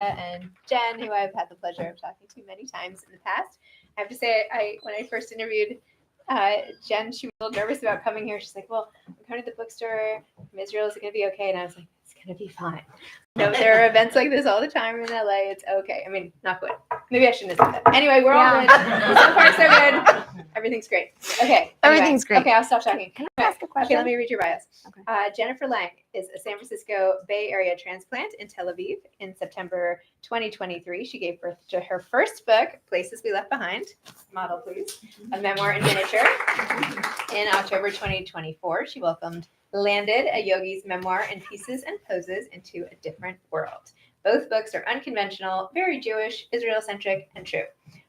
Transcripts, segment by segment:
and Jen, who I've had the pleasure of talking to many times in the past. I have to say, when I first interviewed Jen, she was a little nervous about coming here. She's like, well, I'm coming to the bookstore from Israel. Is it going to be okay? And I was like, it's going to be fine. No, there are events like this all the time in LA. It's okay. I mean, not good. Maybe I shouldn't have said that. Anyway, we're all good. So far, so good. Everything's great. Okay. Everything's great. Okay, I'll stop talking. Can I ask a question? Okay, let me read your bios. Okay. Jennifer Lang is a San Francisco Bay Area transplant in Tel Aviv. In September 2023, she gave birth to her first book, Places We Left Behind. Model, please. A memoir in miniature. In October 2024, she landed a Yogi's memoir in Pieces and Poses into a Different World. Both books are unconventional, very Jewish, Israel-centric, and true.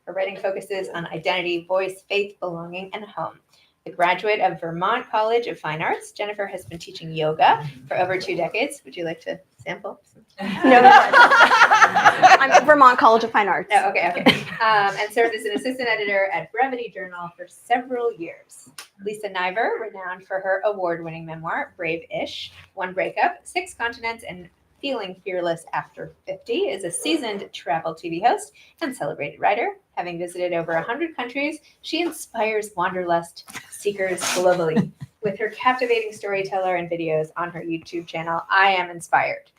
Her writing focuses on identity, voice, faith, belonging, and home. A graduate of Vermont College of Fine Arts, Jennifer has been teaching yoga for over 2 decades. Would you like to sample? No. I'm at Vermont College of Fine Arts. Oh, okay. And served as an assistant editor at Brevity Journal for several years. Lisa Niver, renowned for her award-winning memoir, Brave-ish, One Breakup, 6 Continents, and Feeling Fearless After 50, is a seasoned travel TV host and celebrated writer. Having visited over 100 countries, she inspires wanderlust seekers globally. With her captivating storyteller and videos on her YouTube channel, I Am Inspired.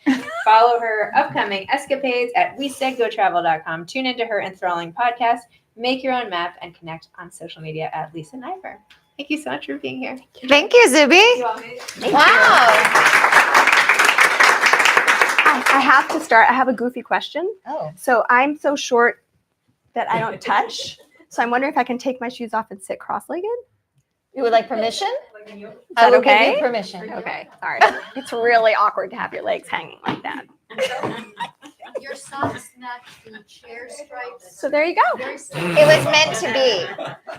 Follow her upcoming escapades at WeSaidGoTravel.com. Tune into her enthralling podcast, make your own map, and connect on social media at Lisa Niver. Thank you so much for being here. Thank you, Zibby. Wow. I have to start. I have a goofy question. Oh. So I'm so short that I don't touch. So I'm wondering if I can take my shoes off and sit cross-legged. You would like permission? Is I that will okay? give you permission. Okay. All right. It's really awkward to have your legs hanging like that. Your socks match the chair stripes. So there you go. Very simple. It was meant to be.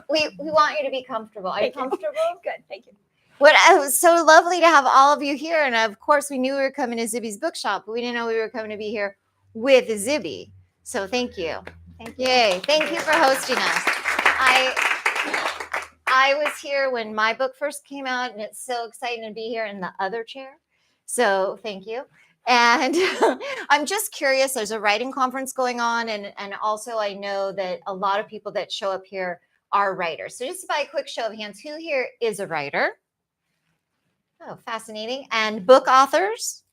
We want you to be comfortable. Are you comfortable? Good. Thank you. It was so lovely to have all of you here. And of course, we knew we were coming to Zibby's Bookshop, but we didn't know we were coming to be here with Zibby. So thank you. Thank you. Yay. Thank you for hosting us. I was here when my book first came out, and it's so exciting to be here in the other chair. So thank you. And I'm just curious, there's a writing conference going on. And also I know that a lot of people that show up here are writers. So just by a quick show of hands, who here is a writer? Oh, fascinating. And book authors?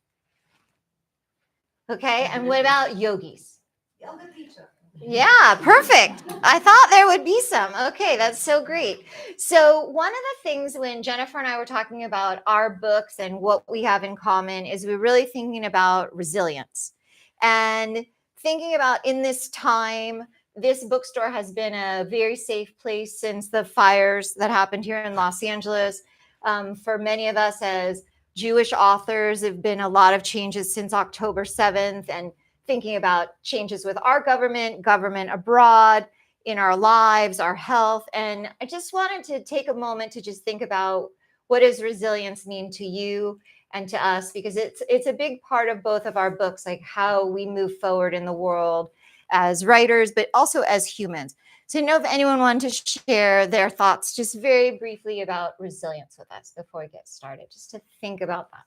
Okay. And what about yogis? Yoga teacher. Yeah, perfect. I thought there would be some. Okay, that's so great. So one of the things when Jennifer and I were talking about our books and what we have in common is we're really thinking about resilience and thinking about in this time, this bookstore has been a very safe place since the fires that happened here in Los Angeles. For many of us as Jewish authors, there have been a lot of changes since October 7th and thinking about changes with our government abroad, in our lives, our health. And I just wanted to take a moment to just think about what does resilience mean to you and to us, because it's a big part of both of our books, like how we move forward in the world as writers, but also as humans. So I know if anyone wanted to share their thoughts just very briefly about resilience with us before we get started, just to think about that.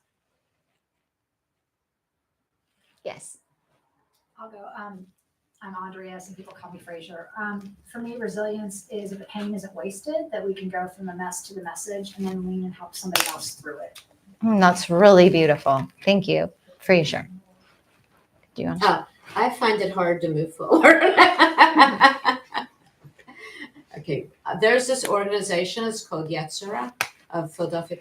Yes. I'll go. I'm Andrea. Some people call me Fraser. For me, resilience is if the pain isn't wasted, that we can go from the mess to the message and then lean and help somebody else through it. That's really beautiful. Thank you, Fraser. Do you want to? I find it hard to move forward. Okay, there's this organization. It's called Yetzirah of Philadelphia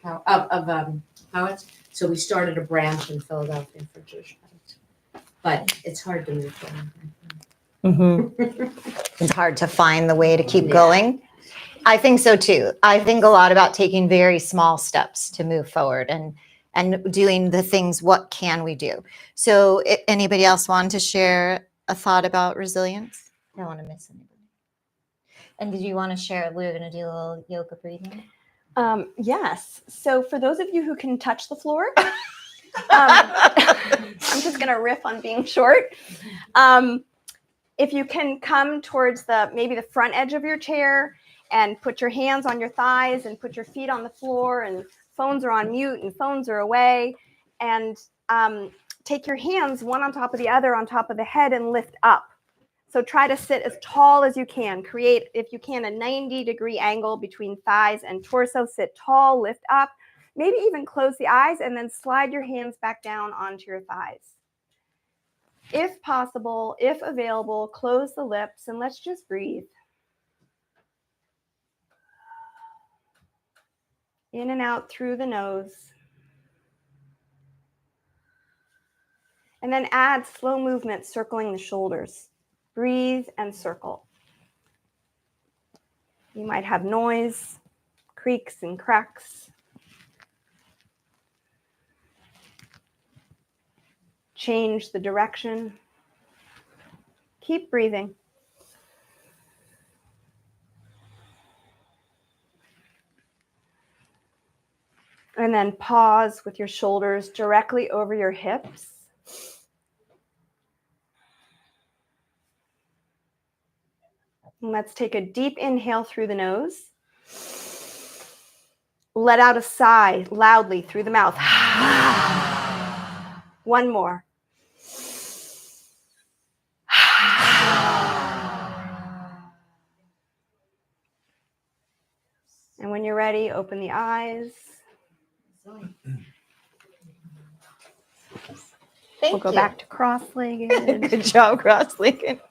Poets. So we started a branch in Philadelphia for Jewish poets. But it's hard to move forward. Mm-hmm. It's hard to find the way to keep going. I think so too. I think a lot about taking very small steps to move forward and doing the things. What can we do? So anybody else want to share a thought about resilience? I don't want to miss anybody. And did you want to share? We're going to do a little yoga breathing. Yes. So for those of you who can touch the floor, I'm just going to riff on being short. If you can come towards maybe the front edge of your chair and put your hands on your thighs and put your feet on the floor, and phones are on mute and phones are away. And take your hands one on top of the other on top of the head and lift up. So try to sit as tall as you can. Create, if you can, a 90-degree angle between thighs and torso. Sit tall, lift up. Maybe even close the eyes and then slide your hands back down onto your thighs. If possible, if available, close the lips and let's just breathe. In and out through the nose. And then add slow movement circling the shoulders. Breathe and circle. You might have noise, creaks and cracks. Change the direction. Keep breathing. And then pause with your shoulders directly over your hips. And let's take a deep inhale through the nose. Let out a sigh loudly through the mouth. One more. And when you're ready, open the eyes. Thank We'll go you. back to cross-legged. Good job, cross-legged.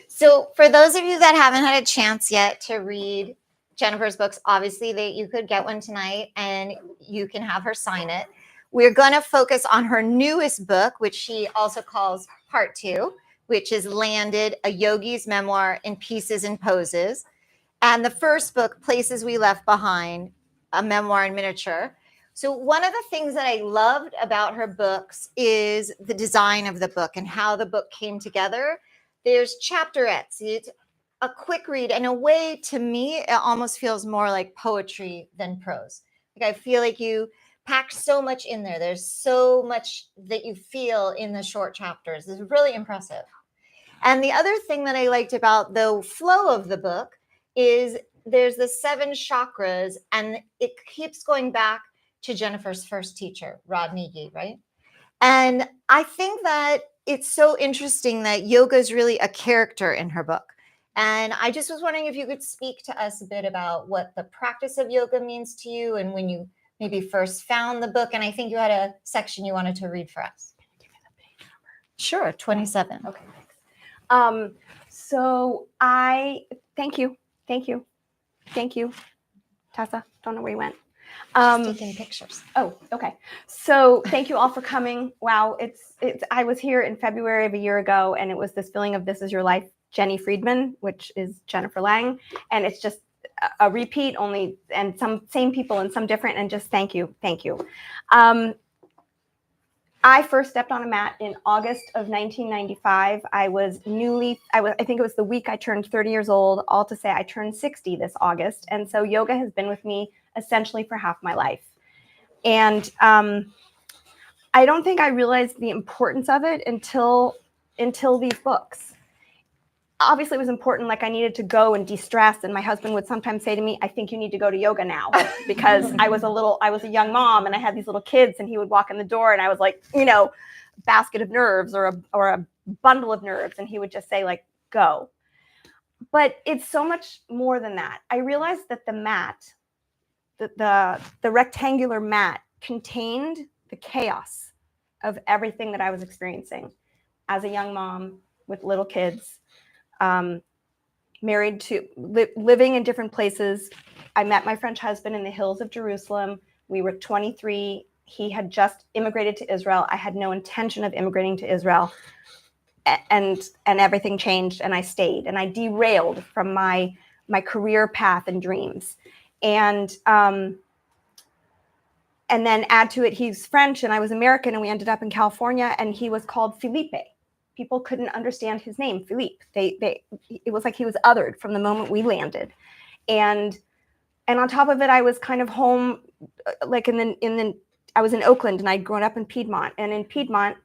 So for those of you that haven't had a chance yet to read Jennifer's books, obviously you could get one tonight and you can have her sign it. We're going to focus on her newest book, which she also calls Part 2, which is Landed, a Yogi's Memoir in Pieces and Poses. And the first book, Places We Left Behind, a memoir in miniature. So one of the things that I loved about her books is the design of the book and how the book came together. There's chapterettes. It's a quick read. In a way, to me, it almost feels more like poetry than prose. Like I feel like you packed so much in there. There's so much that you feel in the short chapters. It's really impressive. And the other thing that I liked about the flow of the book is there's the 7 chakras, and it keeps going back to Jennifer's first teacher, Rodney Yee, right? And I think that it's so interesting that yoga is really a character in her book. And I just was wondering if you could speak to us a bit about what the practice of yoga means to you and when you maybe first found the book. And I think you had a section you wanted to read for us. Can you give me the page number? Sure, 27. Okay, thanks. Thank you. Tessa, don't know where you went. Just taking pictures. Oh, okay. So thank you all for coming. Wow, I was here in February of a year ago, and it was this feeling of This Is Your Life, Jenny Friedman, which is Jennifer Lang, and it's just a repeat only, and some same people and some different, and just thank you. I first stepped on a mat in August of 1995. I think it was the week I turned 30 years old, all to say I turned 60 this August. And so yoga has been with me essentially for half my life. And I don't think I realized the importance of it until these books. Obviously, it was important, like I needed to go and de-stress. And my husband would sometimes say to me, I think you need to go to yoga now, because I was a young mom and I had these little kids, and he would walk in the door and I was like, basket of nerves or a bundle of nerves. And he would just say, like, go. But it's so much more than that. I realized that the mat, the rectangular mat, contained the chaos of everything that I was experiencing as a young mom with little kids. Married to living in different places. I met my French husband in the hills of Jerusalem. We were 23. He had just immigrated to Israel. I had no intention of immigrating to Israel, and everything changed, and I stayed, and I derailed from my career path and dreams. And then add to it, he's French and I was American, and we ended up in California, and he was called Philippe. People couldn't understand his name, Philippe. It was like he was othered from the moment we landed. And on top of it, I was kind of home, like I was in Oakland, and I'd grown up in Piedmont. And in Piedmont,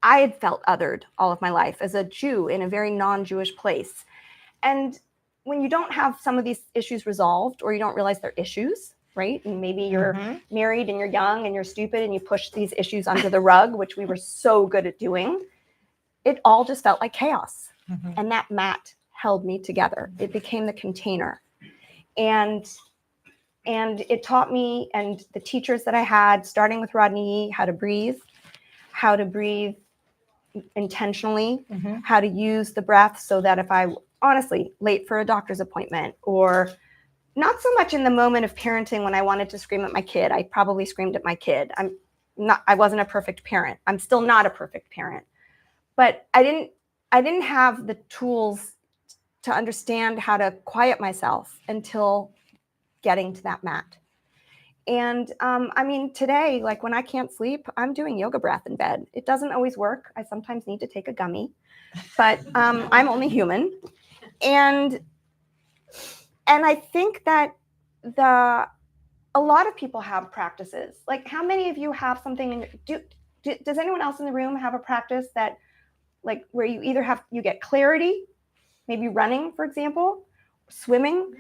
I had felt othered all of my life as a Jew in a very non-Jewish place. And when you don't have some of these issues resolved, or you don't realize they're issues, right? And maybe you're Mhm. married and you're young and you're stupid and you push these issues under the rug, which we were so good at doing. It all just felt like chaos. Mhm. And that mat held me together. It became the container. And it taught me and the teachers that I had, starting with Rodney, how to breathe intentionally, Mhm. how to use the breath so that if I honestly late for a doctor's appointment, or not so much in the moment of parenting when I wanted to scream at my kid, I probably screamed at my kid. I wasn't a perfect parent. I'm still not a perfect parent, but I didn't have the tools to understand how to quiet myself until getting to that mat. And today, like when I can't sleep, I'm doing yoga breath in bed. It doesn't always work. I sometimes need to take a gummy, but I'm only human. And I think that a lot of people have practices. Like, how many of you have something? Does anyone else in the room have a practice that, like, where you either you get clarity, maybe running, for example, swimming?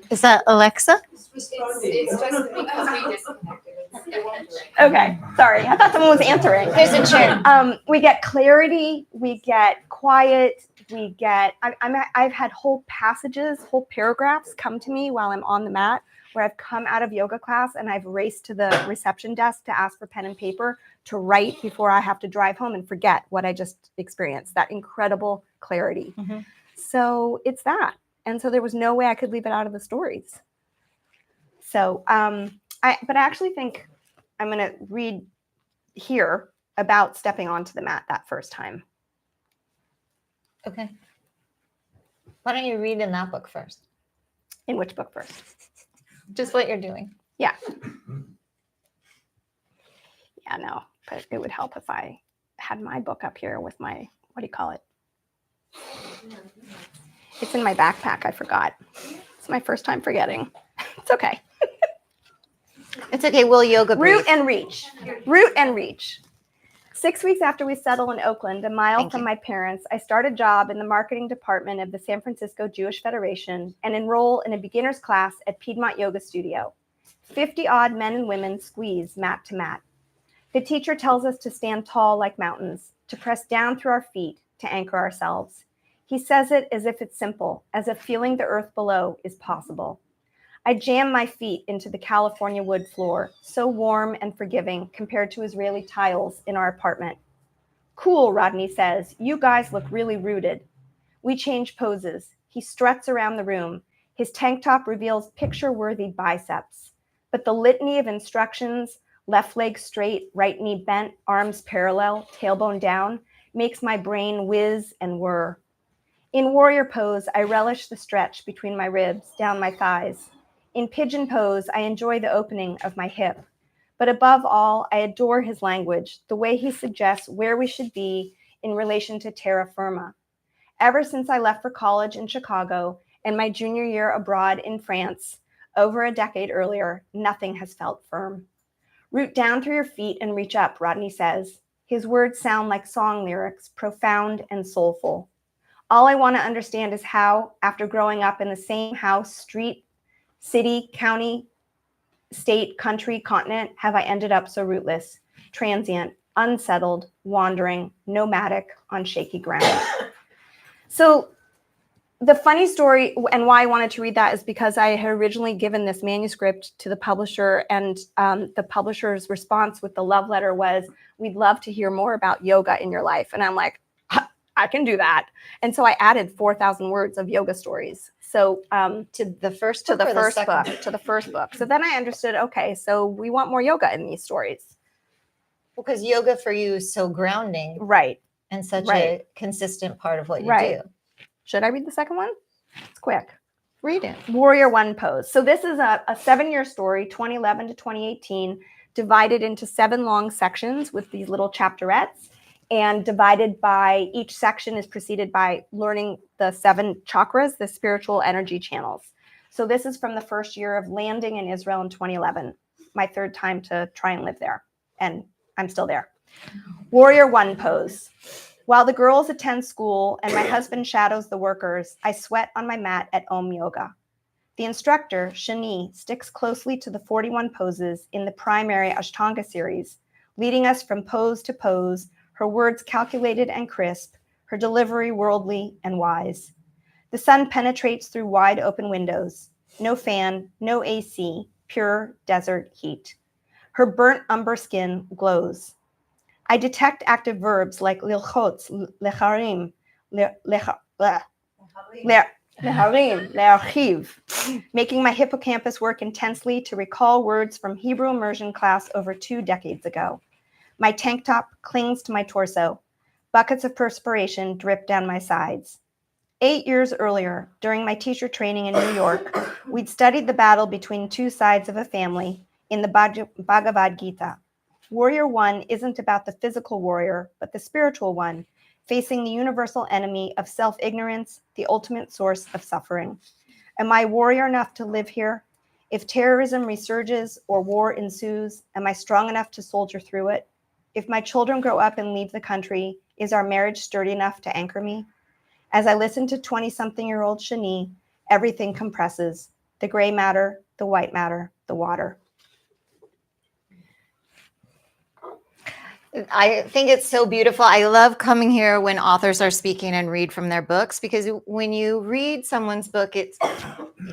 Is that Alexa? It's just because we disconnected. It won't do it. Okay, sorry. I thought someone was answering. There's a chair. We get clarity. We get quiet. We get. I've had whole passages, whole paragraphs come to me while I'm on the mat, where I've come out of yoga class and I've raced to the reception desk to ask for pen and paper to write before I have to drive home and forget what I just experienced. That incredible clarity. Mhm. So it's that. And so there was no way I could leave it out of the stories. So, I actually think I'm going to read here about stepping onto the mat that first time. Okay. Why don't you read in that book first? In which book first? Just what you're doing. Yeah, no, but it would help if I had my book up here with my, what do you call it? It's in my backpack. I forgot. It's my first time forgetting. It's okay. It's okay. We'll yoga breathe. Root and reach. Root and reach. 6 weeks after we settled in Oakland, a mile Thank from you. my parents, I start a job in the marketing department of the San Francisco Jewish Federation and enroll in a beginner's class at Piedmont Yoga Studio. 50-odd men and women squeeze mat to mat. The teacher tells us to stand tall like mountains, to press down through our feet, to anchor ourselves. He says it as if it's simple, as if feeling the earth below is possible. I jam my feet into the California wood floor, so warm and forgiving compared to Israeli tiles in our apartment. Cool, Rodney says. You guys look really rooted. We change poses. He struts around the room. His tank top reveals picture-worthy biceps. But the litany of instructions, left leg straight, right knee bent, arms parallel, tailbone down, makes my brain whiz and whir. In warrior pose, I relish the stretch between my ribs, down my thighs. In pigeon pose, I enjoy the opening of my hip. But above all, I adore his language, the way he suggests where we should be in relation to terra firma. Ever since I left for college in Chicago and my junior year abroad in France, over a decade earlier, nothing has felt firm. Root down through your feet and reach up, Rodney says. His words sound like song lyrics, profound and soulful. All I want to understand is how, after growing up in the same house, street, city, county, state, country, continent, have I ended up so rootless, transient, unsettled, wandering, nomadic, on shaky ground. So the funny story and why I wanted to read that is because I had originally given this manuscript to the publisher, and the publisher's response with the love letter was, "We'd love to hear more about yoga in your life." And I'm like, I can do that. And so I added 4,000 words of yoga stories. So To the first to book the or first second book, to the first book. So then I understood, okay, so we want more yoga in these stories. Because yoga for you is so grounding Right. and such Right. a consistent part of what you Right. do. Should I read the second one? It's quick. Read it. Warrior One pose. So this is a 7-year story, 2011 to 2018, divided into 7 long sections with these little chapterettes, and divided by, each section is preceded by learning the 7 chakras, the spiritual energy channels. So this is from the first year of landing in Israel in 2011, my 3rd time to try and live there. And I'm still there. Warrior One pose. While the girls attend school and my husband shadows the workers, I sweat on my mat at Om Yoga. The instructor, Shani, sticks closely to the 41 poses in the primary Ashtanga series, leading us from pose to pose, her words calculated and crisp, her delivery worldly and wise. The sun penetrates through wide open windows. No fan, no AC, pure desert heat. Her burnt umber skin glows. I detect active verbs like lilchotz, lecharim, le'archiv, making my hippocampus work intensely to recall words from Hebrew immersion class over 2 decades ago. My tank top clings to my torso. Buckets of perspiration drip down my sides. 8 years earlier, during my teacher training in New York, we'd studied the battle between 2 sides of a family in the Bhagavad Gita. Warrior One isn't about the physical warrior, but the spiritual one, facing the universal enemy of self-ignorance, the ultimate source of suffering. Am I warrior enough to live here? If terrorism resurges or war ensues, am I strong enough to soldier through it? If my children grow up and leave the country, is our marriage sturdy enough to anchor me? As I listen to 20-something-year-old Shani, everything compresses. The gray matter, the white matter, the water. I think it's so beautiful. I love coming here when authors are speaking and read from their books, because when you read someone's book, it's,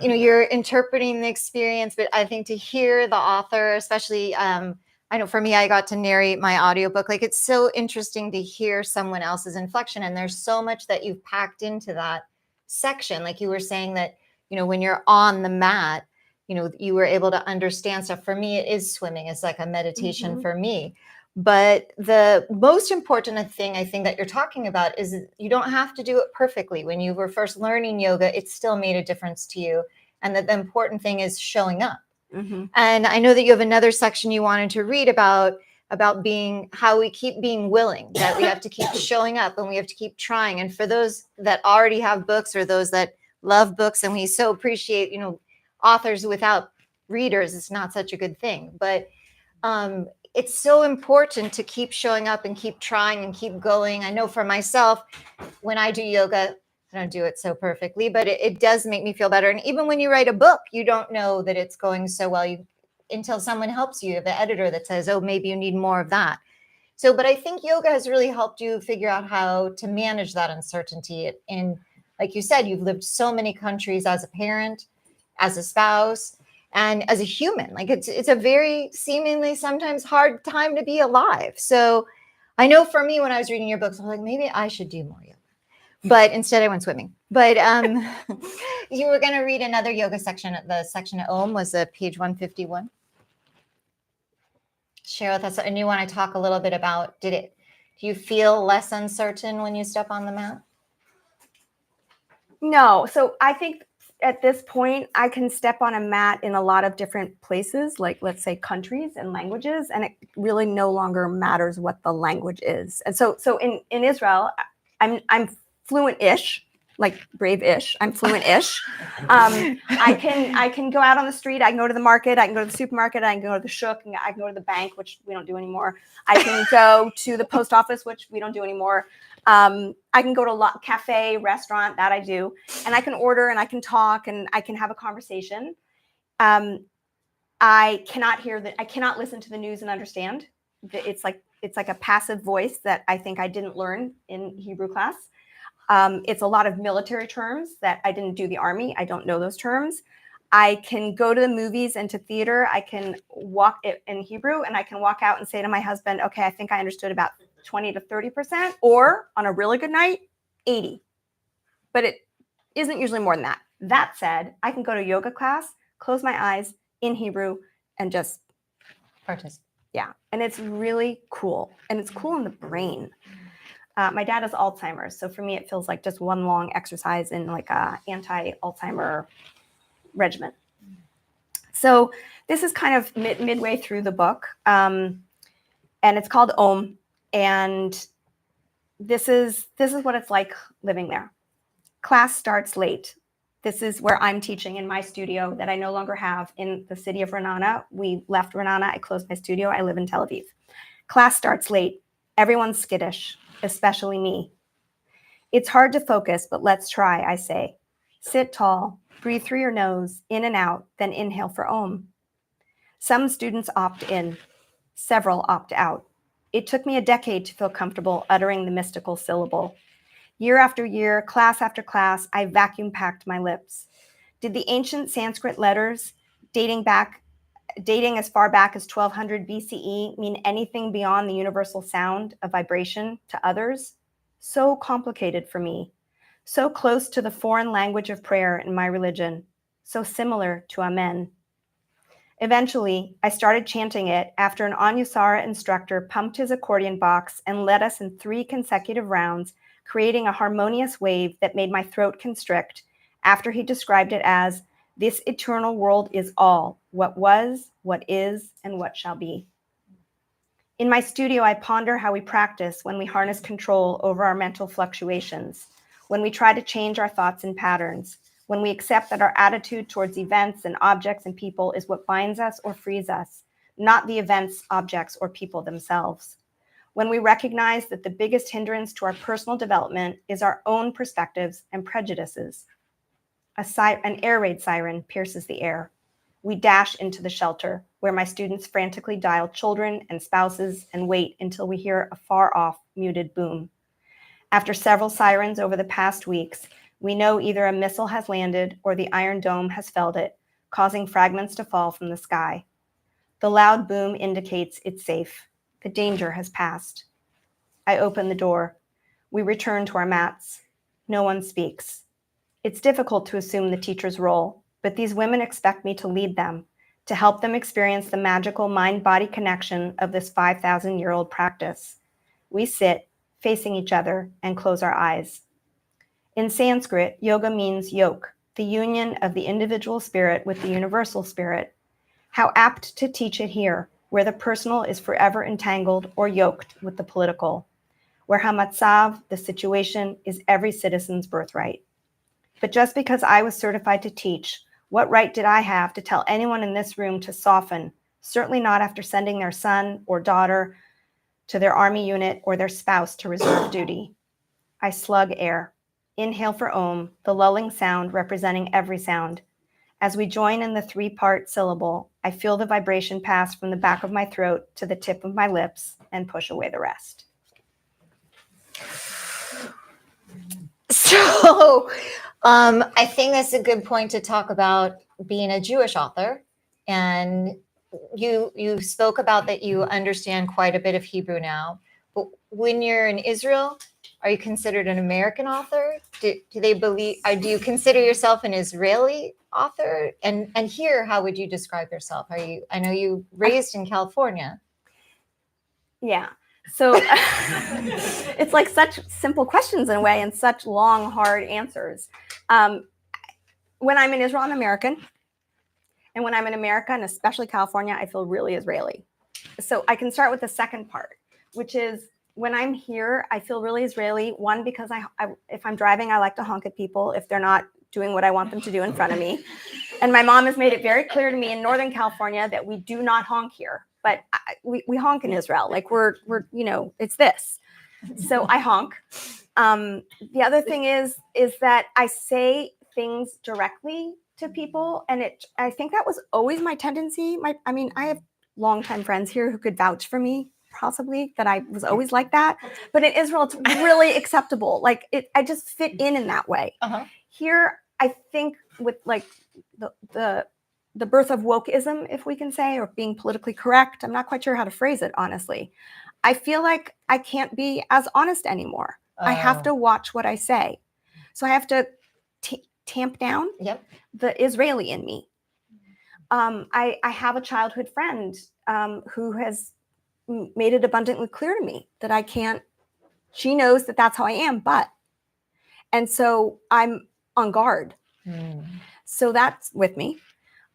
you're interpreting the experience, but I think to hear the author, especially, I know for me, I got to narrate my audiobook. Like, it's so interesting to hear someone else's inflection. And there's so much that you've packed into that section. Like you were saying that, when you're on the mat, you were able to understand stuff. For me, it is swimming. It's like a meditation for me. But the most important thing I think that you're talking about is you don't have to do it perfectly. When you were first learning yoga, it still made a difference to you. And that the important thing is showing up. And I know that you have another section you wanted to read about being, how we keep being willing, that we have to keep showing up and we have to keep trying. And for those that already have books or those that love books, and we so appreciate, authors without readers, it's not such a good thing. But it's so important to keep showing up and keep trying and keep going. I know for myself, when I do yoga, I don't do it so perfectly, but it does make me feel better. And even when you write a book, you don't know that it's going so well until someone helps you, the editor that says, oh, maybe you need more of that. So, but I think yoga has really helped you figure out how to manage that uncertainty. And like you said, you've lived so many countries as a parent, as a spouse, and as a human. Like it's a very seemingly sometimes hard time to be alive. So I know for me, when I was reading your books, I was like, maybe I should do more yoga. But instead I went swimming. But you were going to read another yoga section. The section at Om was page 151. Share with us. And you want to talk a little bit about, do you feel less uncertain when you step on the mat? No. So I think at this point, I can step on a mat in a lot of different places, like let's say countries and languages, and it really no longer matters what the language is. And so in Israel, I'm fluent-ish, like brave-ish. I'm fluent-ish. I can go out on the street. I can go to the market. I can go to the supermarket. I can go to the shuk. I can go to the bank, which we don't do anymore. I can go to the post office, which we don't do anymore. I can go to a cafe, restaurant, that I do, and I can order and I can talk and I can have a conversation. I cannot listen to the news and understand. It's like a passive voice that I think I didn't learn in Hebrew class. It's a lot of military terms that I didn't do the army. I don't know those terms. I can go to the movies and to theater. I can walk it in Hebrew and I can walk out and say to my husband, okay, I think I understood about 20 to 30%, or on a really good night, 80. But it isn't usually more than that. That said, I can go to yoga class, close my eyes in Hebrew, and just participate. Yeah. And it's really cool. And it's cool in the brain. My dad has Alzheimer's. So for me, it feels like just one long exercise in like a anti-Alzheimer regimen. So this is kind of midway through the book. And it's called Om. And this is what it's like living there. Class starts late. This is where I'm teaching in my studio that I no longer have in the city of Ra'anana. We left Ra'anana. I closed my studio. I live in Tel Aviv. Class starts late. Everyone's skittish, especially me. It's hard to focus, but let's try, I say. Sit tall, breathe through your nose, in and out, then inhale for Om. Some students opt in, several opt out. It took me a decade to feel comfortable uttering the mystical syllable. Year after year, class after class, I vacuum packed my lips. Did the ancient Sanskrit letters, dating as far back as 1200 BCE, mean anything beyond the universal sound of vibration to others? So complicated for me, so close to the foreign language of prayer in my religion, so similar to Amen. Eventually, I started chanting it after an Anusara instructor pumped his accordion box and led us in 3 consecutive rounds, creating a harmonious wave that made my throat constrict after he described it as, "This eternal world is all, what was, what is, and what shall be." In my studio, I ponder how we practice when we harness control over our mental fluctuations, when we try to change our thoughts and patterns, when we accept that our attitude towards events and objects and people is what binds us or frees us, not the events, objects, or people themselves. When we recognize that the biggest hindrance to our personal development is our own perspectives and prejudices. An air raid siren pierces the air. We dash into the shelter, where my students frantically dial children and spouses and wait until we hear a far-off muted boom. After several sirens over the past weeks, we know either a missile has landed or the Iron Dome has felled it, causing fragments to fall from the sky. The loud boom indicates it's safe. The danger has passed. I open the door. We return to our mats. No one speaks. It's difficult to assume the teacher's role, but these women expect me to lead them, to help them experience the magical mind-body connection of this 5,000-year-old practice. We sit, facing each other, and close our eyes. In Sanskrit, yoga means yoke, the union of the individual spirit with the universal spirit. How apt to teach it here, where the personal is forever entangled or yoked with the political, where hamatsav, the situation, is every citizen's birthright. But just because I was certified to teach, what right did I have to tell anyone in this room to soften, certainly not after sending their son or daughter to their army unit or their spouse to reserve duty? I slug air. Inhale for Om, the lulling sound representing every sound. As we join in the 3-part syllable, I feel the vibration pass from the back of my throat to the tip of my lips and push away the rest. So I think that's a good point to talk about being a Jewish author. And you spoke about that you understand quite a bit of Hebrew now. But when you're in Israel, are you considered an American author? Do they believe, or do you consider yourself an Israeli author? And here, how would you describe yourself? I know you raised in California. Yeah. So it's like such simple questions in a way and such long, hard answers. When I'm in Israel, I'm American. And when I'm in America, and especially California, I feel really Israeli. So I can start with the second part, which is when I'm here, I feel really Israeli. One, because if I'm driving, I like to honk at people if they're not doing what I want them to do in front of me. And my mom has made it very clear to me in Northern California that we do not honk here. But we honk in Israel, like we're it's this. So I honk. The other thing is that I say things directly to people, and I think that was always my tendency. I have longtime friends here who could vouch for me, possibly, that I was always like that. But in Israel, it's really acceptable. Like I just fit in that way. Uh-huh. Here, I think with like the birth of wokeism, if we can say, or being politically correct. I'm not quite sure how to phrase it, honestly. I feel like I can't be as honest anymore. I have to watch what I say. So I have to tamp down the Israeli in me. I have a childhood friend who has made it abundantly clear to me that I can't, she knows that that's how I am, and so I'm on guard. So that's with me.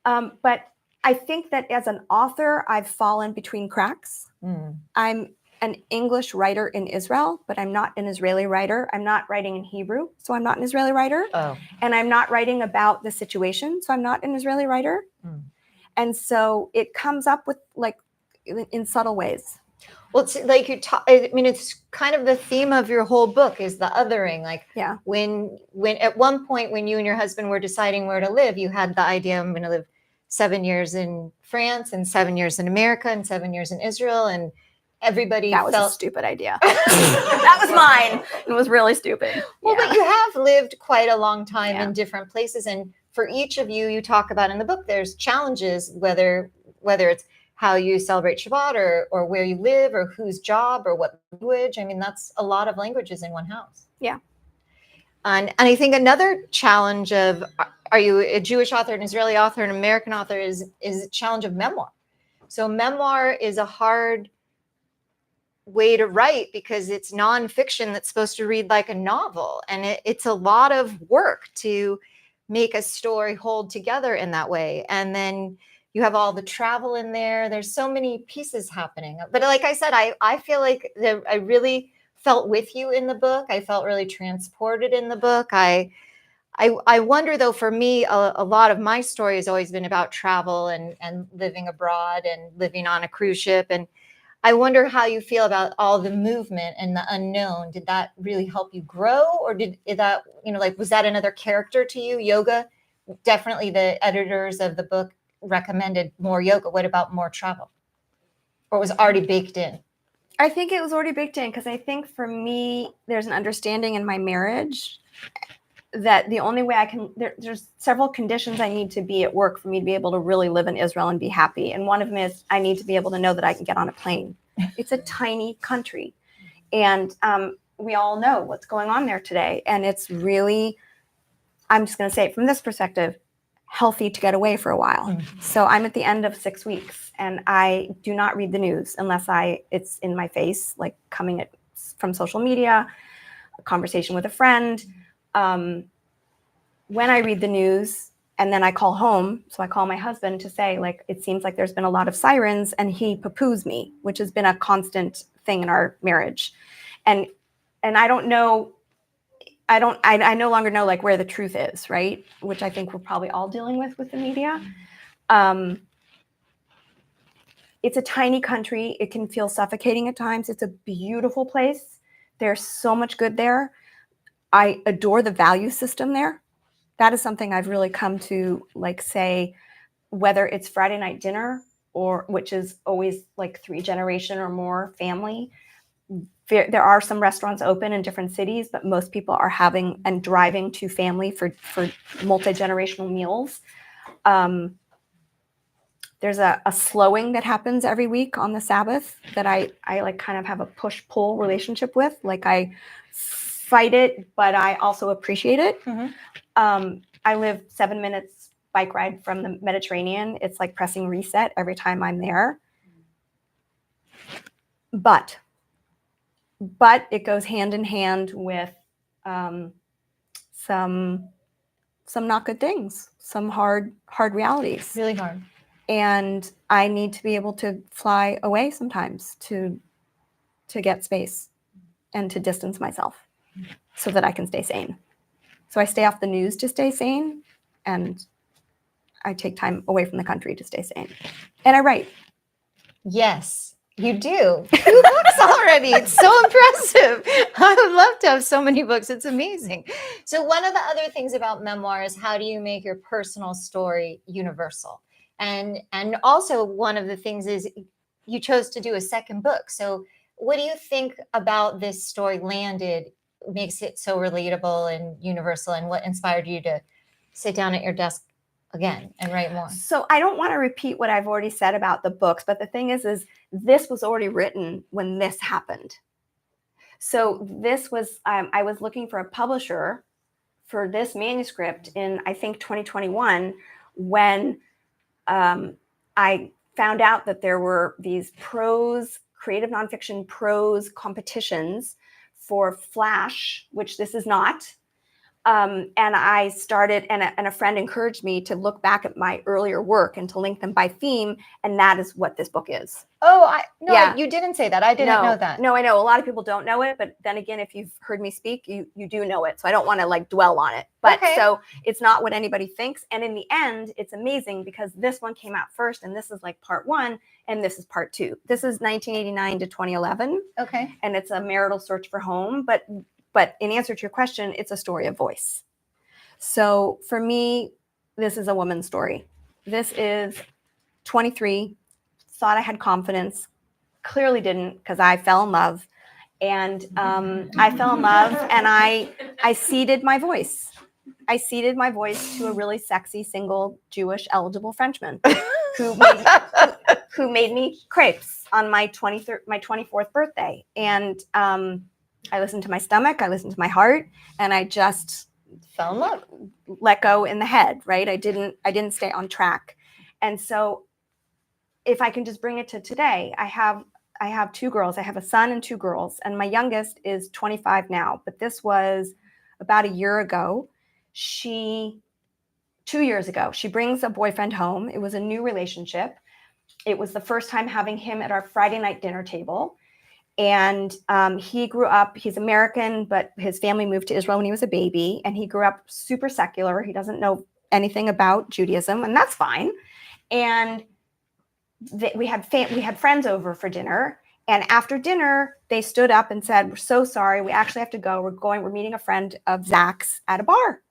But I think that as an author, I've fallen between cracks. I'm an English writer in Israel, but I'm not an Israeli writer. I'm not writing in Hebrew, so I'm not an Israeli writer. And I'm not writing about the situation, so I'm not an Israeli writer. And so it comes up with like in subtle ways. Well, it's like I mean, it's kind of the theme of your whole book is the othering. Like, Yeah. when at one point when you and your husband were deciding where to live, you had the idea, I'm going to live 7 years in France and 7 years in America and 7 years in Israel, and everybody That was a felt. stupid idea. That was mine. It was really stupid. Well, Yeah. but you have lived quite a long time Yeah. in different places, and for each of you, you talk about in the book, there's challenges, whether it's how you celebrate Shabbat or where you live or whose job or what language. I mean, that's a lot of languages in one house. Yeah. And I think another challenge of, are you a Jewish author, an Israeli author, an American author, is a challenge of memoir. So memoir is a hard way to write because it's nonfiction that's supposed to read like a novel. And it's a lot of work to make a story hold together in that way. And then you have all the travel in there. There's so many pieces happening. But like I said, I feel like I really felt with you in the book. I felt really transported in the book. I wonder though, for me, a lot of my story has always been about travel and living abroad and living on a cruise ship. And I wonder how you feel about all the movement and the unknown. Did that really help you grow, or did that, like, was that another character to you? Yoga, definitely the editors of the book recommended more yoga. What about more travel? Or was already baked in? I think it was already baked in because I think for me, there's an understanding in my marriage that the only way I can, there's several conditions I need to be at work for me to be able to really live in Israel and be happy. And one of them is I need to be able to know that I can get on a plane. It's a tiny country. And we all know what's going on there today. And it's really, I'm just going to say it from this perspective, healthy to get away for a while. Mm-hmm. So I'm at the end of 6 weeks and I do not read the news unless it's in my face, like coming from social media, a conversation with a friend. When I read the news and then I call home, so I call my husband to say, like, it seems like there's been a lot of sirens, and he poo-poos me, which has been a constant thing in our marriage. And I don't know, I no longer know like where the truth is, right? Which I think we're probably all dealing with the media. It's a tiny country. It can feel suffocating at times. It's a beautiful place. There's so much good there. I adore the value system there. That is something I've really come to like say, whether it's Friday night dinner or which is always like 3 generation or more family. There are some restaurants open in different cities, but most people are having and driving to family for multi-generational meals. There's a slowing that happens every week on the Sabbath that I like kind of have a push-pull relationship with. Like I fight it, but I also appreciate it. Mm-hmm. I live 7 minutes bike ride from the Mediterranean. It's like pressing reset every time I'm there. But it goes hand in hand with some not good things, some hard realities. Really hard. And I need to be able to fly away sometimes to get space and to distance myself so that I can stay sane. So I stay off the news to stay sane, and I take time away from the country to stay sane. And I write. Yes, you do. 2 books already. It's so impressive. I would love to have so many books. It's amazing. So one of the other things about memoir is how do you make your personal story universal? And also one of the things is you chose to do a second book. So what do you think about this story landed makes it so relatable and universal, and what inspired you to sit down at your desk again and write more? So I don't want to repeat what I've already said about the books, but the thing is this was already written when this happened. So this was, I was looking for a publisher for this manuscript in, I think, 2021, when I found out that there were these creative nonfiction prose competitions for Flash, which this is not. And I started, and a friend encouraged me to look back at my earlier work and to link them by theme. And that is what this book is. Oh, Yeah. you didn't say that. I didn't know that. No, I know a lot of people don't know it, but then again, if you've heard me speak, you do know it. So I don't want to like dwell on it. But Okay. so it's not what anybody thinks. And in the end, it's amazing because this one came out first, and this is like part 1, and this is part 2. This is 1989 to 2011, Okay. and it's a marital search for home. But in answer to your question, it's a story of voice. So for me, this is a woman's story. This is 23, thought I had confidence. Clearly didn't, because I fell in love, and I fell in love, and I ceded my voice. I ceded my voice to a really sexy, single, Jewish, eligible Frenchman who made me crepes on my 24th birthday. And I listened to my stomach, I listened to my heart, and I just Fell in love. let go in the head. Right? I didn't stay on track, and so. If I can just bring it to today, I have 2 girls. I have a son and 2 girls, and my youngest is 25 now. But this was about a year ago. 2 years ago, she brings a boyfriend home. It was a new relationship. It was the first time having him at our Friday night dinner table. And he grew up, he's American, but his family moved to Israel when he was a baby. And he grew up super secular. He doesn't know anything about Judaism, and that's fine. And we had friends over for dinner, and after dinner they stood up and said, "We're so sorry, we actually have to go. We're meeting a friend of Zach's at a bar,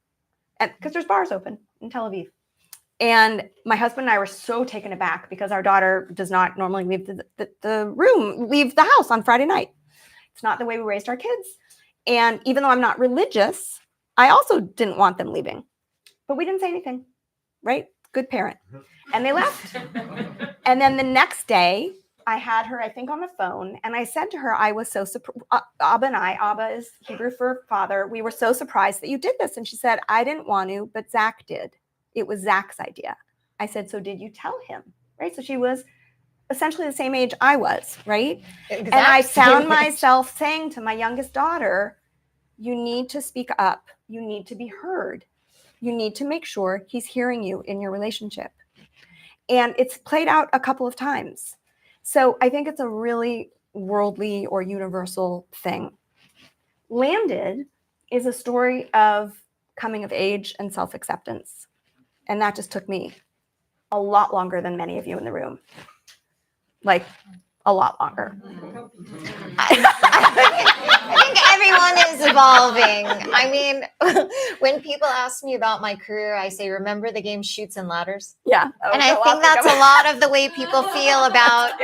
and because there's bars open in Tel Aviv." And my husband and I were so taken aback because our daughter does not normally leave leave the house on Friday night. It's not the way we raised our kids. And even though I'm not religious, I also didn't want them leaving, but we didn't say anything, right? Good parent. And they left. And then the next day, I had her, I think, on the phone. And I said to her, I was so surprised. Abba is Hebrew for father. We were so surprised that you did this. And she said, I didn't want to, but Zach did. It was Zach's idea. I said, so did you tell him? Right? So she was essentially the same age I was, right? Exactly. And I found myself saying to my youngest daughter, you need to speak up. You need to be heard. You need to make sure he's hearing you in your relationship. And it's played out a couple of times. So I think it's a really worldly or universal thing. Landed is a story of coming of age and self-acceptance. And that just took me a lot longer than many of you in the room. Like a lot longer. I think everyone is evolving. I mean, when people ask me about my career, I say, remember the game Chutes and Ladders? Yeah. And I think that's a lot of the way people feel about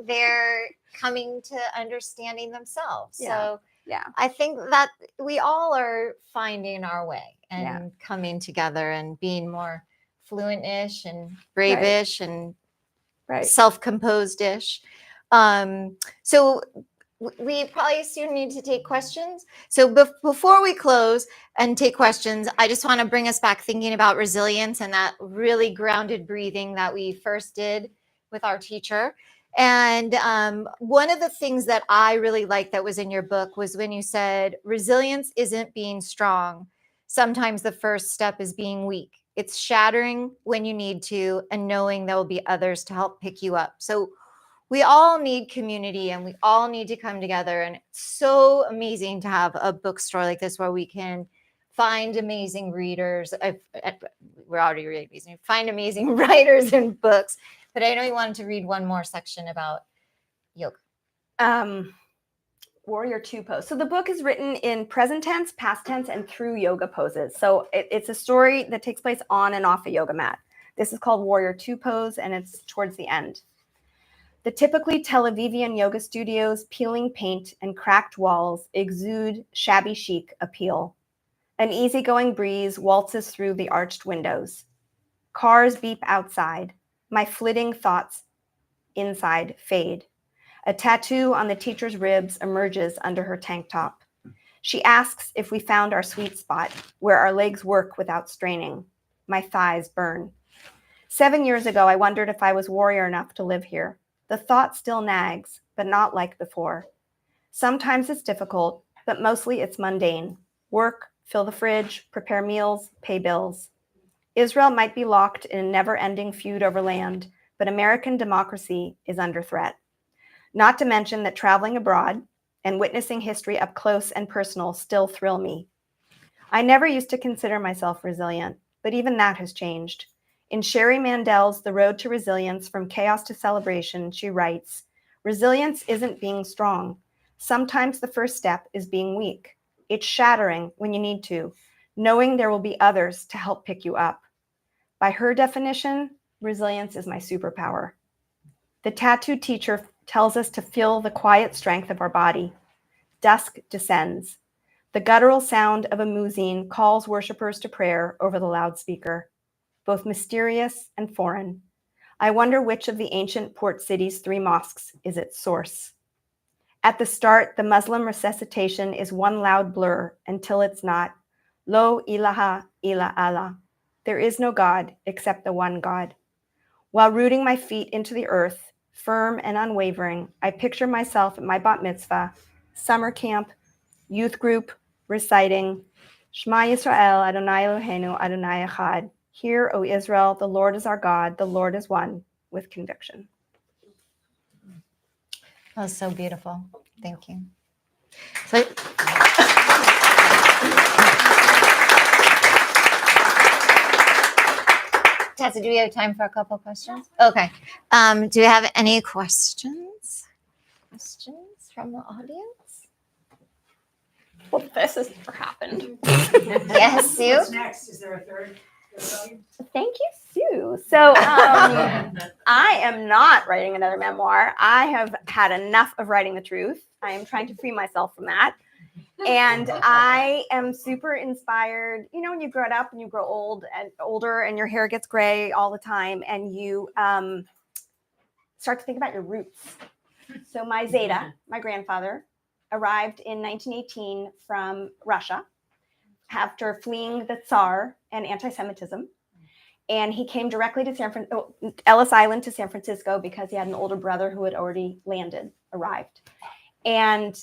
their coming to understanding themselves. Yeah. So Yeah. I think that we all are finding our way and coming together and being more fluent-ish and brave-ish and self-composed-ish. So we probably soon need to take questions. So before we close and take questions, I just want to bring us back thinking about resilience and that really grounded breathing that we first did with our teacher. And one of the things that I really liked that was in your book was when you said, resilience isn't being strong. Sometimes the first step is being weak. It's shattering when you need to and knowing there will be others to help pick you up. So we all need community and we all need to come together. And it's so amazing to have a bookstore like this where we can find amazing readers. We're already really amazing. Find amazing writers and books. But I know you wanted to read one more section about yoga. Warrior 2 pose. So the book is written in present tense, past tense, and through yoga poses. So it's a story that takes place on and off a yoga mat. This is called Warrior 2 pose, and it's towards the end. The typically Tel Avivian yoga studios' peeling paint and cracked walls exude shabby chic appeal. An easygoing breeze waltzes through the arched windows. Cars beep outside. My flitting thoughts inside fade. A tattoo on the teacher's ribs emerges under her tank top. She asks if we found our sweet spot, where our legs work without straining. My thighs burn. 7 years ago, I wondered if I was warrior enough to live here. The thought still nags, but not like before. Sometimes it's difficult, but mostly it's mundane. Work, fill the fridge, prepare meals, pay bills. Israel might be locked in a never-ending feud over land, but American democracy is under threat. Not to mention that traveling abroad and witnessing history up close and personal still thrill me. I never used to consider myself resilient, but even that has changed. In Sherry Mandel's The Road to Resilience, From Chaos to Celebration, she writes, "Resilience isn't being strong. Sometimes the first step is being weak. It's shattering when you need to, knowing there will be others to help pick you up." By her definition, resilience is my superpower. The tattoo teacher tells us to feel the quiet strength of our body. Dusk descends. The guttural sound of a muezzin calls worshipers to prayer over the loudspeaker, both mysterious and foreign. I wonder which of the ancient port city's 3 mosques is its source. At the start, the Muslim resuscitation is one loud blur until it's not. Lo ilaha illa Allah. There is no God except the one God. While rooting my feet into the earth, firm and unwavering, I picture myself at my bat mitzvah, summer camp, youth group, reciting, Shema Yisrael, Adonai Eloheinu, Adonai Echad. Hear, O Israel, the Lord is our God, the Lord is one, with conviction. That was so beautiful. Thank you. So, Tessa, do we have time for a couple questions? Okay. Do we have any questions? Questions from the audience? Well, this has never happened. Yes, Sue? What's next? Is there a third volume? Thank you, Sue. So I am not writing another memoir. I have had enough of writing the truth. I am trying to free myself from that. And I am super inspired. You know, when you grow up and you grow older and your hair gets gray all the time and you start to think about your roots. So my Zeta, my grandfather, arrived in 1918 from Russia after fleeing the Tsar and anti-Semitism. And he came directly to Ellis Island to San Francisco because he had an older brother who had already arrived. And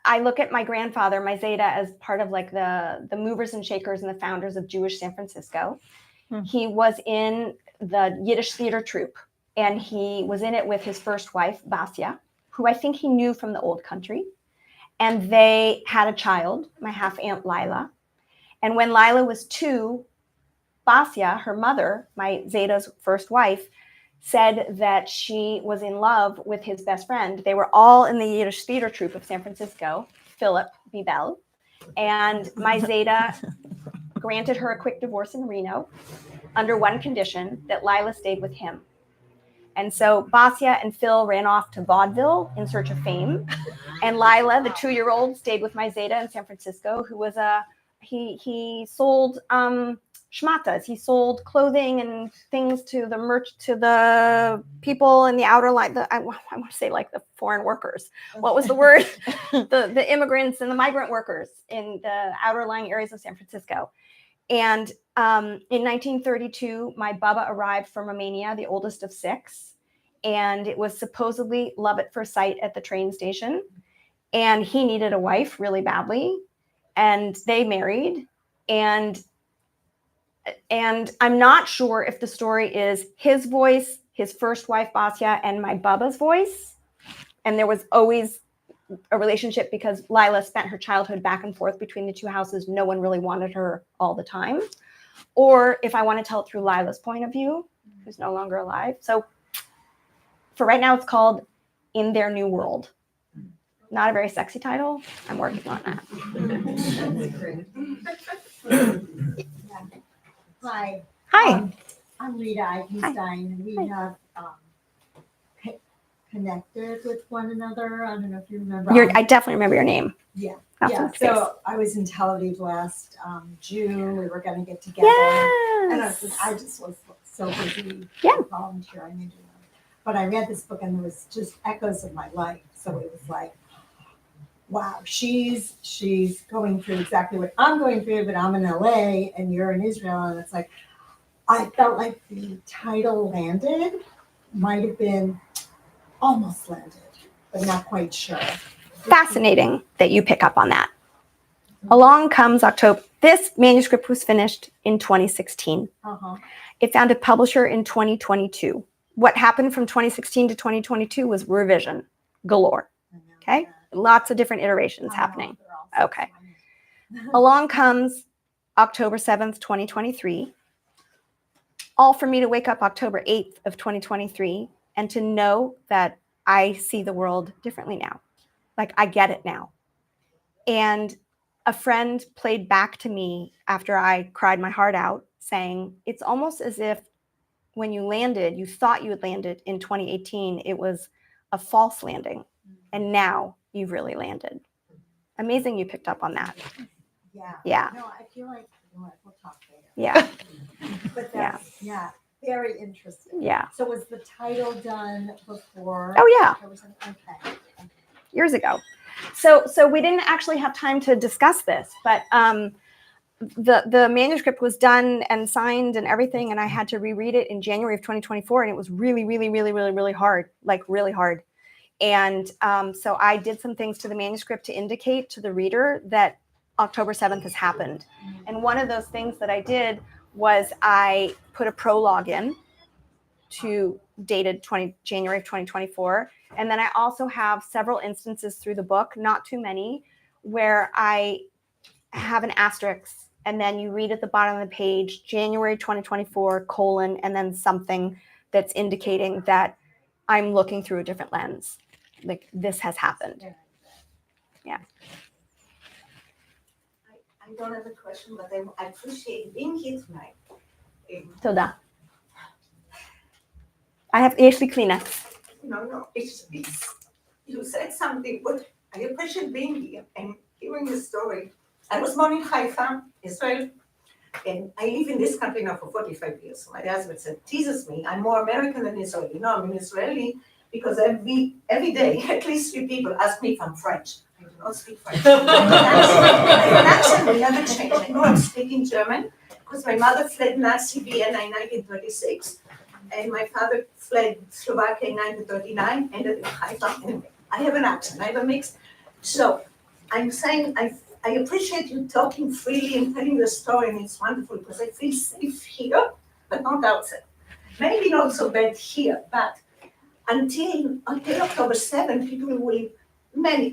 I look at my grandfather, my Zeta, as part of like the movers and shakers and the founders of Jewish San Francisco. He was in the Yiddish theater troupe, and he was in it with his first wife, Basia, who I think he knew from the old country. And they had a child, my half-aunt Lila. And when Lila was 2, Basia, her mother, my Zeta's first wife, said that she was in love with his best friend. They were all in the Yiddish theater troupe of San Francisco, Philip Bibel. And my Zeta granted her a quick divorce in Reno under one condition, that Lila stayed with him. And so Basia and Phil ran off to vaudeville in search of fame. And Lila, the 2-year-old, stayed with my Zeta in San Francisco, who was he sold shmatas. He sold clothing and things to the people in the outer line. I want to say like the foreign workers. What was the word? the immigrants and the migrant workers in the outer lying areas of San Francisco. And in 1932, my Baba arrived from Romania, the oldest of 6. And it was supposedly love at first sight at the train station. And he needed a wife really badly. And they married. And I'm not sure if the story is his voice, his first wife, Basia, and my Baba's voice. And there was always a relationship because Lila spent her childhood back and forth between the 2 houses. No one really wanted her all the time. Or if I want to tell it through Lila's point of view, who's no longer alive. So for right now, it's called In Their New World. Not a very sexy title. I'm working on that. Hi. Hi. I'm Rita Eichenstein, and we have connected with one another. I don't know if you remember. I definitely remember your name. Yeah. That's Yeah. on your face. So I was in Tel Aviv last June. We were going to get together. And I just was so busy volunteering and doing it. But I read this book and there was just echoes of my life. So it was like, wow, she's going through exactly what I'm going through, but I'm in LA and you're in Israel. And it's like, I felt like the title might have been almost landed, but not quite sure. Fascinating that you pick up on that. Along comes October. This manuscript was finished in 2016. Uh-huh. It found a publisher in 2022. What happened from 2016 to 2022 was revision galore. Okay? Lots of different iterations happening. Okay. Along comes October 7th, 2023. All for me to wake up October 8th of 2023 and to know that I see the world differently now. Like I get it now. And a friend played back to me after I cried my heart out saying, it's almost as if when you landed, you thought you had landed in 2018, it was a false landing. And now you've really landed. Amazing you picked up on that. Yeah. Yeah. No, I feel like we'll talk later. Yeah. But that's, very interesting. Yeah. So was the title done before? Oh, yeah. Okay. Years ago. So we didn't actually have time to discuss this, but the manuscript was done and signed and everything, and I had to reread it in January of 2024, and it was really, really, really, really, really hard, like really hard. And so I did some things to the manuscript to indicate to the reader that October 7th has happened. And one of those things that I did was I put a prologue in to dated January of 2024. And then I also have several instances through the book, not too many, where I have an asterisk and then you read at the bottom of the page, January 2024, and then something that's indicating that I'm looking through a different lens. Like this has happened. Yeah. I don't have a question, but I appreciate being here tonight. Toda. I have actually Kleenex. No, it's you said something, but I appreciate being here and hearing the story. I was born in Haifa, Israel, and I live in this country now for 45 years. My husband said, teases me, I'm more American than Israeli. No, I'm an Israeli because every day at least 3 people ask me if I'm French. I do not speak French. My accent will never change. I grew up speaking German because my mother fled Nazi Vienna in 1936. And my father fled Slovakia in 1939, ended in Haifa. Anyway, I have an accent, I have a mix. So I'm saying I appreciate you talking freely and telling the story, and it's wonderful because I feel safe here, but not outside. Maybe not so bad here, but until October 7th, people will,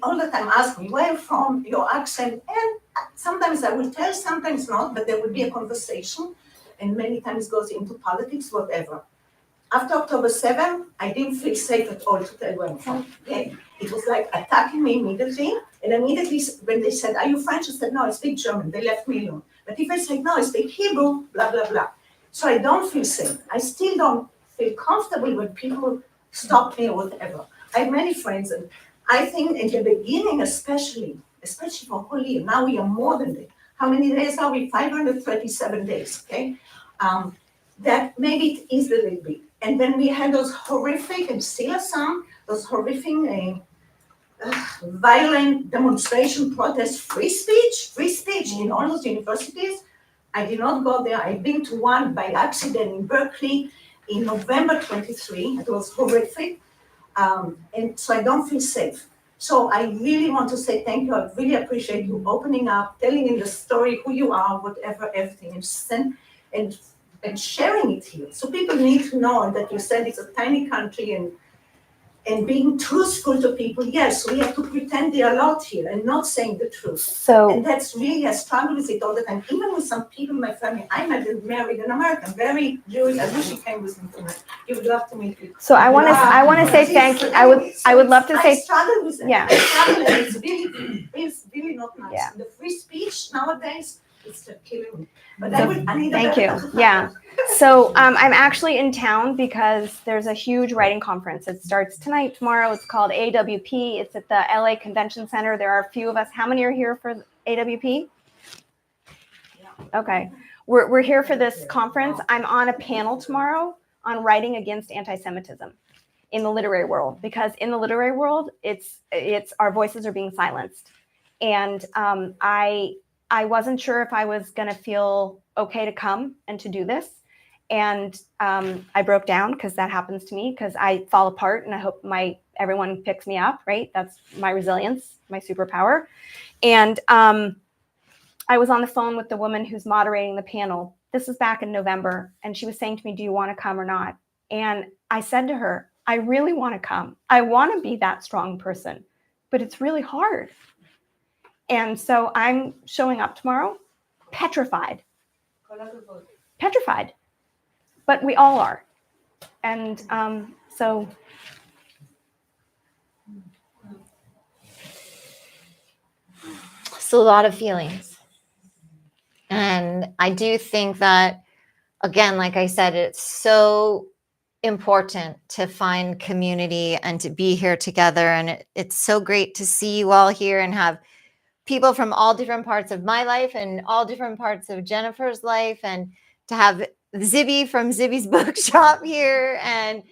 all the time ask me, where from, your accent, and sometimes I will tell, sometimes not, but there will be a conversation, and many times goes into politics, whatever. After October 7th, I didn't feel safe at all to tell where I'm from. Okay? It was like attacking me immediately. And immediately, when they said, are you French? I said, no, I speak German. They left me alone. But if I said, no, I speak Hebrew, blah, blah, blah. So I don't feel safe. I still don't feel comfortable when people stop me or whatever. I have many friends. And I think in the beginning, especially for whole year, now we are more than that. How many days are we? 537 days, okay? That maybe it is a little bit. And then we had those horrific, and still are some, those horrific, violent demonstration, protest, free speech in all those universities. I did not go there. I've been to one by accident in Berkeley in November 23. It was horrific. And so I don't feel safe. So I really want to say thank you. I really appreciate you opening up, telling in the story who you are, whatever, everything, and sharing it here. So people need to know that you said it's a tiny country and being truthful to people. Yes, we have to pretend they are a lot here and not saying the truth. And that's really, I struggle with it all the time. Even with some people in my family, I married an American, very Jewish. I wish she came with me tonight. You would love to meet you. So I want to say thank you. I would love to say. I struggle with it. Yeah. I struggle, and it's really not nice. Yeah. The free speech nowadays, it's killing me. But I need a Thank you. Yeah. So I'm actually in town because there's a huge writing conference. It starts tonight, tomorrow. It's called AWP. It's at the LA Convention Center. There are a few of us. How many are here for AWP? Okay. We're here for this conference. I'm on a panel tomorrow on writing against anti-Semitism in the literary world, because in the literary world, it's our voices are being silenced. And I wasn't sure if I was going to feel okay to come and to do this. And I broke down because that happens to me, because I fall apart, and I hope everyone picks me up, right? That's my resilience, my superpower. And I was on the phone with the woman who's moderating the panel. This was back in November, and she was saying to me, do you want to come or not? And I said to her, I really want to come. I want to be that strong person, but it's really hard. And so I'm showing up tomorrow, petrified. Petrified. But we all are. And so it's a lot of feelings. And I do think that, again, like I said, it's so important to find community and to be here together. And it's so great to see you all here and have people from all different parts of my life and all different parts of Jennifer's life, and to have Zibby from Zibby's Bookshop here, and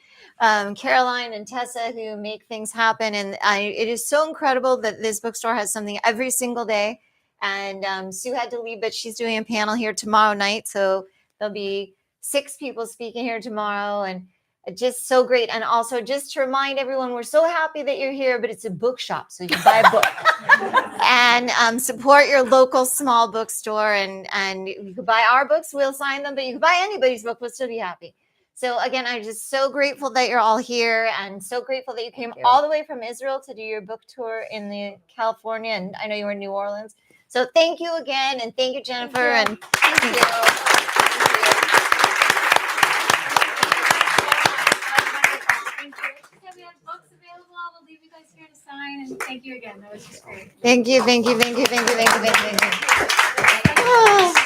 Caroline and Tessa who make things happen. And it is so incredible that this bookstore has something every single day. And Sue had to leave, but she's doing a panel here tomorrow night. So there'll be 6 people speaking here tomorrow, and just so great. And also just to remind everyone, we're so happy that you're here, but it's a bookshop, so you can buy a book and support your local small bookstore. And you can buy our books, we'll sign them, but you can buy anybody's book, we'll still be happy. So again, I'm just so grateful that you're all here, and so grateful that you came all the way from Israel to do your book tour in the California, and I know you were in New Orleans. So thank you again, and thank you, Jennifer. And thank you. We have books available. We'll leave you guys here to sign, and thank you again. That was just great. Thank you.